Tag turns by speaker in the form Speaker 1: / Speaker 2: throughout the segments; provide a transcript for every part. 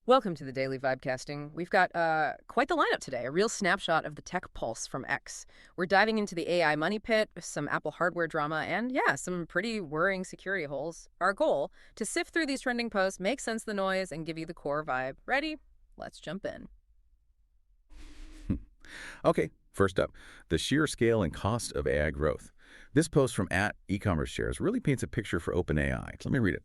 Speaker 1: Welcome to the Daily Vibecasting. We've got quite the lineup today, a real snapshot of the tech pulse from X. We're diving into the AI money pit, some Apple hardware drama, and yeah, some pretty worrying security holes. Our goal, to sift through these trending posts, make sense of the noise, and give you the core vibe. Ready? Let's jump in.
Speaker 2: Okay, first up, the sheer scale and cost of AI growth. This post from @ecommerce_shares really paints a picture for OpenAI. Let me read it.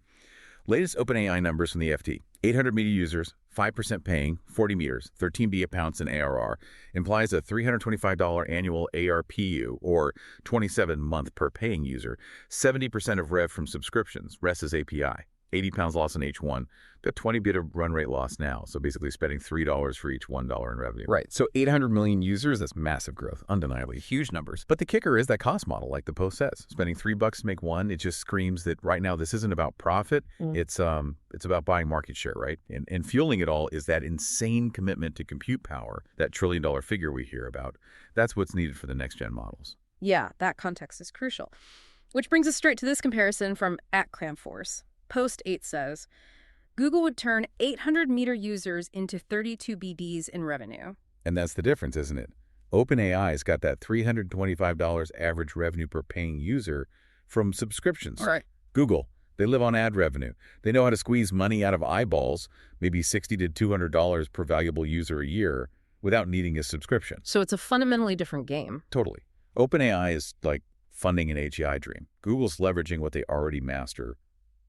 Speaker 2: Latest OpenAI numbers from the FT. 800 media users, 5% paying, 40 meters, 13 B accounts in ARR, implies a $325 annual ARPU, or 27-month per paying user, 70% of rev from subscriptions, rest is API, 80 pounds loss in H1, got 20 bit of run rate loss now, so basically spending $3 for each $1 in revenue.
Speaker 3: Right, so 800 million users, that's massive growth, undeniably. Huge numbers.
Speaker 2: But the kicker is that cost model, like the post says. Spending $3 to make one, it just screams that right now this isn't about profit, it's about buying market share, right? And fueling it all is that insane commitment to compute power, that trillion-dollar figure we hear about. That's what's needed for the next-gen models.
Speaker 1: Yeah, that context is crucial. Which brings us straight to this comparison from @ClamForce. Post 8 says, Google would turn 800-meter users into 32 BDs in revenue.
Speaker 2: And that's the difference, isn't it? OpenAI's got that $325 average revenue per paying user from subscriptions.
Speaker 1: Right.
Speaker 2: Google, they live on ad revenue. They know how to squeeze money out of eyeballs, maybe $60 to $200 per valuable user a year, without needing a subscription.
Speaker 1: So it's a fundamentally different game.
Speaker 2: Totally. OpenAI is like funding an AGI dream. Google's leveraging what they already master,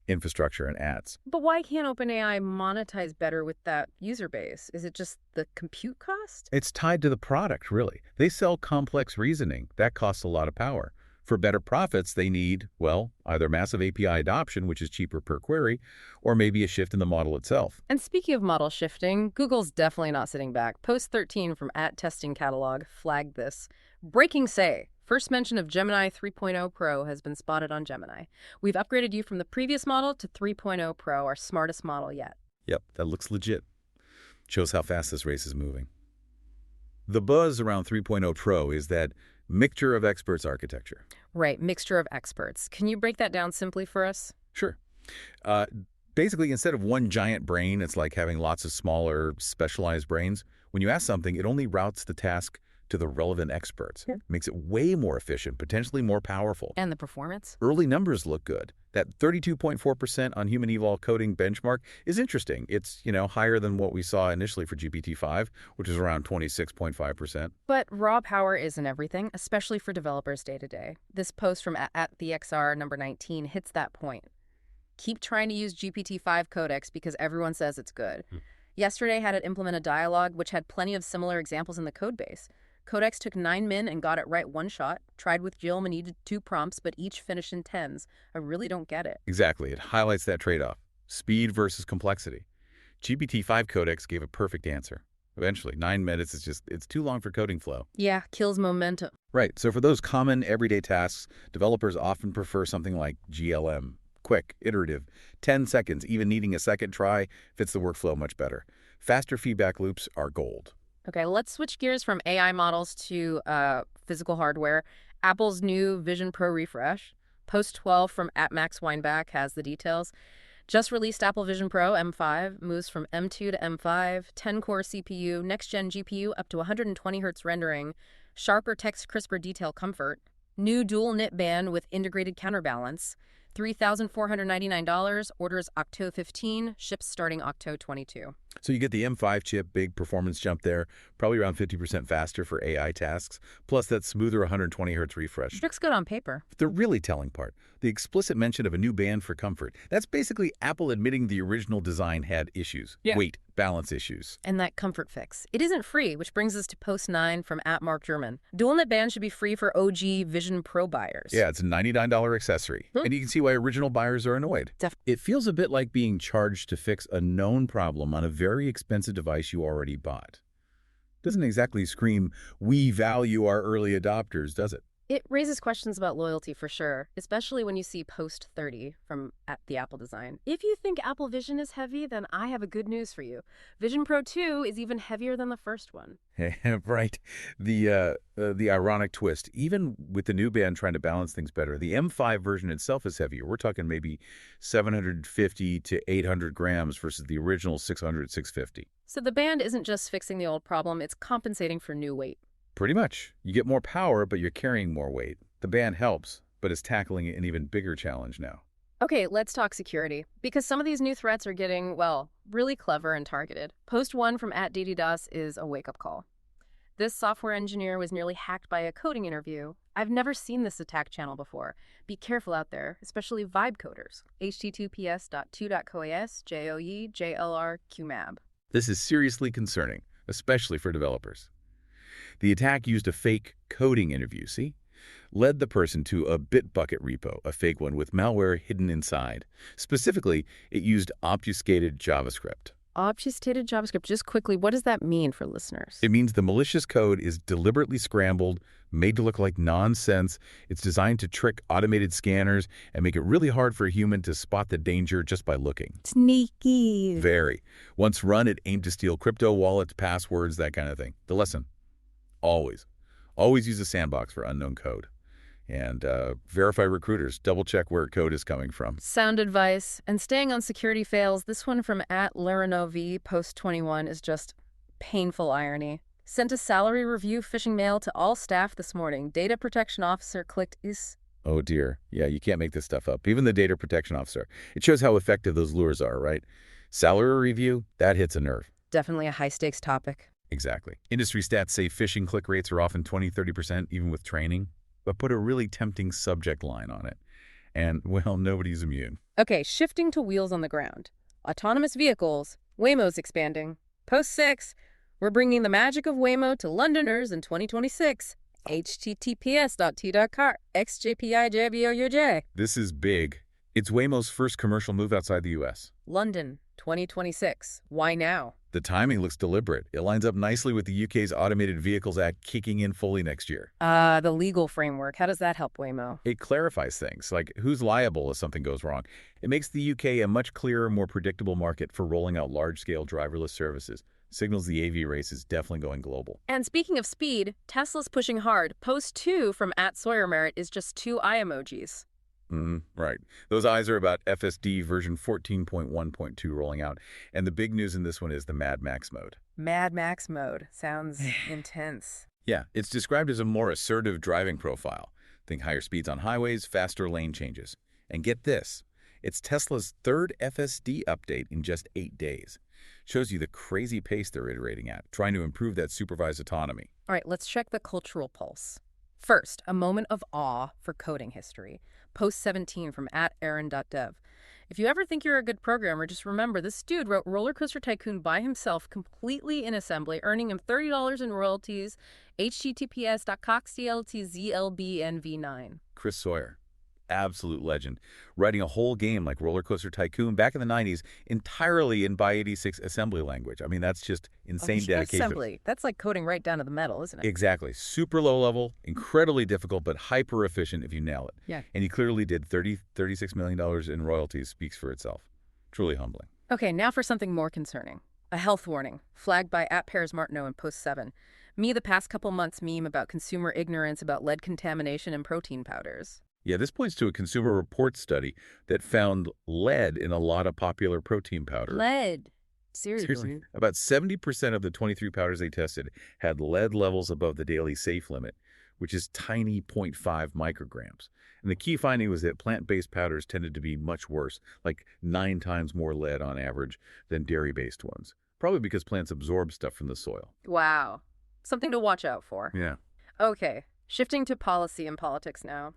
Speaker 2: infrastructure and ads.
Speaker 1: But why can't OpenAI monetize better with that user base? Is it just the compute cost?
Speaker 2: It's tied to the product, really. They sell complex reasoning. That costs a lot of power. For better profits, they need, well, either massive API adoption, which is cheaper per query, or maybe a shift in the model itself.
Speaker 1: And speaking of model shifting, Google's definitely not sitting back. Post 13 from @testingcatalog flagged this. Breaking say. First mention of Gemini 3.0 Pro has been spotted on Gemini. We've upgraded you from the previous model to 3.0 Pro, our smartest model yet.
Speaker 2: Yep, that looks legit. Shows how fast this race is moving. The buzz around 3.0 Pro is that mixture of experts architecture.
Speaker 1: Right, mixture of experts. Can you break that down simply for us?
Speaker 2: Sure. Basically, instead of one giant brain, it's like having lots of smaller, specialized brains. When you ask something, it only routes the task to the relevant experts.
Speaker 1: Yeah.
Speaker 2: Makes it way more efficient, potentially more powerful.
Speaker 1: And the performance?
Speaker 2: Early numbers look good. That 32.4% on human eval coding benchmark is interesting. It's, higher than what we saw initially for GPT-5, which is around 26.5%.
Speaker 1: But raw power isn't everything, especially for developers day to day. This post from @TheXR number 19 hits that point. Keep trying to use GPT-5 Codex because everyone says it's good. Yesterday had it implement a dialogue which had plenty of similar examples in the code base. Codex took 9 min and got it right one shot. Tried with Jill and needed 2 prompts, but each finished in 10s. I really don't get it.
Speaker 2: Exactly. It highlights that trade-off. Speed versus complexity. GPT-5 Codex gave a perfect answer. Eventually, 9 minutes is it's too long for coding flow.
Speaker 1: Yeah, kills momentum.
Speaker 2: Right. So for those common everyday tasks, developers often prefer something like GLM. Quick, iterative, 10 seconds, even needing a second try fits the workflow much better. Faster feedback loops are gold.
Speaker 1: Okay, let's switch gears from AI models to physical hardware. Apple's new Vision Pro refresh. Post 12 from @MaxWeinbach has the details. Just released Apple Vision Pro M5, moves from M2 to M5, 10-core CPU, next-gen GPU up to 120 Hz rendering, sharper text, crisper detail comfort, new dual knit band with integrated counterbalance, $3,499, orders Octo 15, ships starting Octo 22.
Speaker 2: So you get the M5 chip, big performance jump there, probably around 50% faster for AI tasks, plus that smoother 120 Hz refresh.
Speaker 1: Looks good on paper.
Speaker 2: But the really telling part, the explicit mention of a new band for comfort. That's basically Apple admitting the original design had issues.
Speaker 1: Yeah.
Speaker 2: Weight, balance issues.
Speaker 1: And that comfort fix. It isn't free, which brings us to Post 9 from @MarkGerman. Dual knit band should be free for OG Vision Pro buyers.
Speaker 2: Yeah, it's a $99 accessory. And you can see why original buyers are annoyed. It feels a bit like being charged to fix a known problem on a very expensive device you already bought. Doesn't exactly scream, we value our early adopters, does it?
Speaker 1: It raises questions about loyalty for sure, especially when you see post 30 from at the Apple design. If you think Apple Vision is heavy, then I have a good news for you. Vision Pro 2 is even heavier than the first one.
Speaker 2: Right. The ironic twist, even with the new band trying to balance things better, the M5 version itself is heavier. We're talking maybe 750 to 800 grams versus the original 600, 650.
Speaker 1: So the band isn't just fixing the old problem, it's compensating for new weight.
Speaker 2: Pretty much. You get more power, but you're carrying more weight. The band helps, but is tackling an even bigger challenge now.
Speaker 1: Okay, let's talk security. Because some of these new threats are getting, well, really clever and targeted. Post 1 from @DDDOS is a wake-up call. This software engineer was nearly hacked by a coding interview. I've never seen this attack channel before. Be careful out there, especially vibe coders. https://2.coas JOE
Speaker 2: This is seriously concerning, especially for developers. The attack used a fake coding interview, see? Led the person to a Bitbucket repo, a fake one with malware hidden inside. Specifically, it used obfuscated JavaScript.
Speaker 1: Obfuscated JavaScript. Just quickly, what does that mean for listeners?
Speaker 2: It means the malicious code is deliberately scrambled, made to look like nonsense. It's designed to trick automated scanners and make it really hard for a human to spot the danger just by looking.
Speaker 1: Sneaky.
Speaker 2: Very. Once run, it aimed to steal crypto wallets, passwords, that kind of thing. The lesson: always use a sandbox for unknown code. And verify recruiters. Double-check where code is coming from.
Speaker 1: Sound advice. And staying on security fails, this one from @Laranovi post 21 is just painful irony. Sent a salary review phishing mail to all staff this morning. Data protection officer clicked is.
Speaker 2: Oh, dear. Yeah, you can't make this stuff up. Even the data protection officer. It shows how effective those lures are, right? Salary review, that hits a nerve.
Speaker 1: Definitely a high-stakes topic.
Speaker 2: Exactly. Industry stats say phishing click rates are often 20–30%, even with training. But put a really tempting subject line on it. And, well, nobody's immune.
Speaker 1: Okay, shifting to wheels on the ground. Autonomous vehicles. Waymo's expanding. Post 6. We're bringing the magic of Waymo to Londoners in 2026. https://t.car xjpijbouj.
Speaker 2: This is big. It's Waymo's first commercial move outside the U.S.
Speaker 1: London, 2026. Why now?
Speaker 2: The timing looks deliberate. It lines up nicely with the UK's Automated Vehicles Act kicking in fully next year.
Speaker 1: The legal framework. How does that help Waymo?
Speaker 2: It clarifies things, like who's liable if something goes wrong. It makes the UK a much clearer, more predictable market for rolling out large-scale driverless services. Signals the AV race is definitely going global.
Speaker 1: And speaking of speed, Tesla's pushing hard. Post 2 from @SawyerMerit is just 2 eye emojis.
Speaker 2: Right. Those eyes are about FSD version 14.1.2 rolling out. And the big news in this one is the Mad Max mode.
Speaker 1: Mad Max mode. Sounds intense.
Speaker 2: Yeah, it's described as a more assertive driving profile. Think higher speeds on highways, faster lane changes. And get this, it's Tesla's third FSD update in just 8 days. Shows you the crazy pace they're iterating at, trying to improve that supervised autonomy.
Speaker 1: All right, let's check the cultural pulse. First, a moment of awe for coding history. Post 17 from @Aaron.dev. If you ever think you're a good programmer, just remember this dude wrote Roller Coaster Tycoon by himself, completely in assembly, earning him $30 in royalties. https://coxdltzlbnv9.
Speaker 2: Chris Sawyer, absolute legend, writing a whole game like Roller Coaster Tycoon back in the 90s entirely in by86 assembly language. I mean, that's just insane dedication.
Speaker 1: Assembly. That's like coding right down to the metal, isn't it?
Speaker 2: Exactly. Super low level, incredibly difficult, but hyper efficient if you nail it.
Speaker 1: Yeah.
Speaker 2: And he clearly did $36 million in royalties. Speaks for itself. Truly humbling.
Speaker 1: Okay, now for something more concerning. A health warning, flagged by @ParisMartineau in Post 7. Me the past couple months meme about consumer ignorance about lead contamination in protein powders.
Speaker 2: Yeah, this points to a Consumer Reports study that found lead in a lot of popular protein powder.
Speaker 1: Lead. Seriously.
Speaker 2: About 70% of the 23 powders they tested had lead levels above the daily safe limit, which is tiny 0.5 micrograms. And the key finding was that plant-based powders tended to be much worse, like 9 times more lead on average than dairy-based ones. Probably because plants absorb stuff from the soil.
Speaker 1: Wow. Something to watch out for.
Speaker 2: Yeah.
Speaker 1: Okay, shifting to policy and politics now.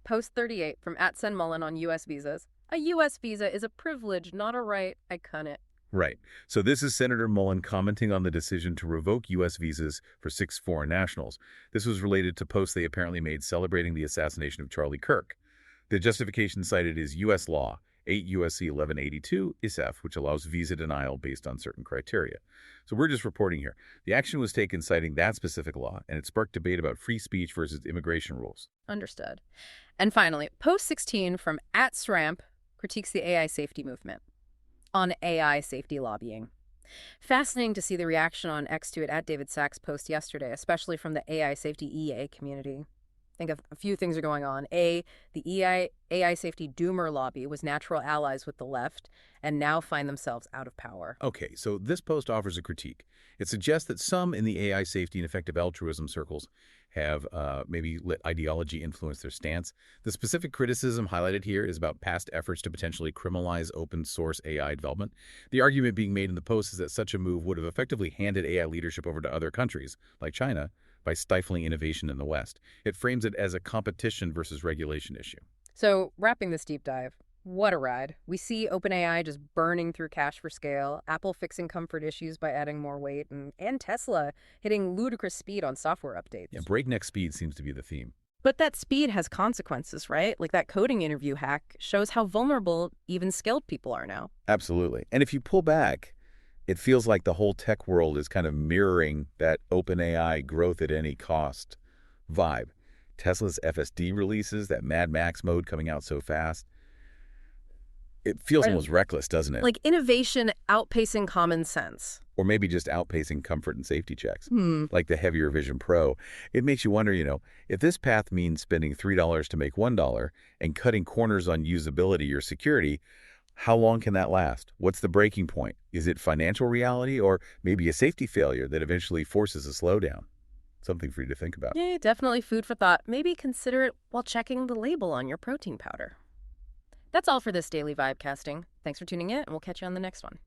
Speaker 1: Post 38 from @SendMullen on U.S. visas. A U.S. visa is a privilege, not a right. I cunt it.
Speaker 2: Right. So this is Senator Mullen commenting on the decision to revoke U.S. visas for 6 foreign nationals. This was related to posts they apparently made celebrating the assassination of Charlie Kirk. The justification cited is U.S. law. 8 U.S.C. 1182 ISF, which allows visa denial based on certain criteria. So we're just reporting here. The action was taken citing that specific law, and it sparked debate about free speech versus immigration rules.
Speaker 1: Understood. And finally, post 16 from @SRAMP critiques the AI safety movement on AI safety lobbying. Fascinating to see the reaction on X to it @David Sachs post yesterday, especially from the AI safety EA community. I think a few things are going on. The AI safety doomer lobby was natural allies with the left and now find themselves out of power.
Speaker 2: Okay, so this post offers a critique. It suggests that some in the AI safety and effective altruism circles have maybe let ideology influence their stance. The specific criticism highlighted here is about past efforts to potentially criminalize open source AI development. The argument being made in the post is that such a move would have effectively handed AI leadership over to other countries, like China, by stifling innovation in the West. It frames it as a competition versus regulation issue.
Speaker 1: So, wrapping this deep dive, what a ride. We see OpenAI just burning through cash for scale, Apple fixing comfort issues by adding more weight, and Tesla hitting ludicrous speed on software updates.
Speaker 2: Yeah, breakneck speed seems to be the theme.
Speaker 1: But that speed has consequences, right? Like that coding interview hack shows how vulnerable even skilled people are now.
Speaker 2: Absolutely. And if you pull back, it feels like the whole tech world is kind of mirroring that OpenAI growth at any cost vibe. Tesla's FSD releases, that Mad Max mode coming out so fast. It feels
Speaker 1: Right.
Speaker 2: almost reckless, doesn't it?
Speaker 1: Like innovation outpacing common sense.
Speaker 2: Or maybe just outpacing comfort and safety checks,
Speaker 1: Hmm.
Speaker 2: like the heavier Vision Pro. It makes you wonder, if this path means spending $3 to make $1 and cutting corners on usability or security, how long can that last? What's the breaking point? Is it financial reality or maybe a safety failure that eventually forces a slowdown? Something for you to think about.
Speaker 1: Yeah, definitely food for thought. Maybe consider it while checking the label on your protein powder. That's all for this daily Vibecasting. Thanks for tuning in, and we'll catch you on the next one.